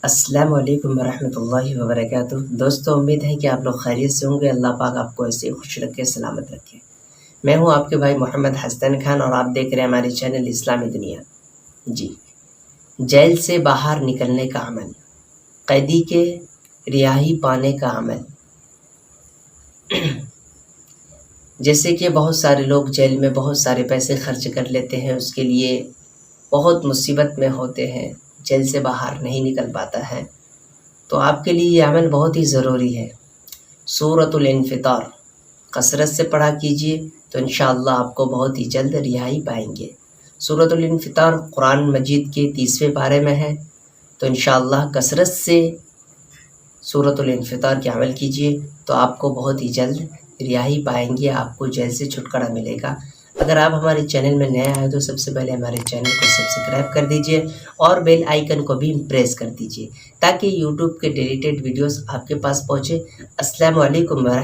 السلام علیکم ورحمۃ اللہ وبرکاتہ۔ دوستو، امید ہے کہ آپ لوگ خیریت سے ہوں گے۔ اللہ پاک آپ کو ایسے ہی خوش رکھے، سلامت رکھے۔ میں ہوں آپ کے بھائی محمد حسن خان اور آپ دیکھ رہے ہیں ہمارے چینل اسلامی دنیا۔ جی، جیل سے باہر نکلنے کا عمل، قیدی کے رہائی پانے کا عمل۔ جیسے کہ بہت سارے لوگ جیل میں بہت سارے پیسے خرچ کر لیتے ہیں، اس کے لیے بہت مصیبت میں ہوتے ہیں، جیل سے باہر نہیں نکل پاتا ہے، تو آپ کے لیے یہ عمل بہت ہی ضروری ہے۔ سورۃ الانفطار کثرت سے پڑھا کیجیے تو انشاءاللہ آپ کو بہت ہی جلد رہائی پائیں گے۔ سورۃ الانفطار قرآن مجید کے 30ویں پارے میں ہے، تو انشاءاللہ کثرت سے سورۃ الانفطار کے عمل کیجیے تو آپ کو بہت ہی جلد رہائی پائیں گے، آپ کو جیل سے چھٹکارا ملے گا۔ اگر آپ ہمارے چینل میں نئے آئے تو سب سے پہلے ہمارے چینل کو سبسکرائب کر دیجئے اور بیل آئیکن کو بھی پریس کر دیجئے تاکہ یوٹیوب کے ڈیلیٹڈ ویڈیوز آپ کے پاس پہنچے۔ السلام علیکم ورحمۃ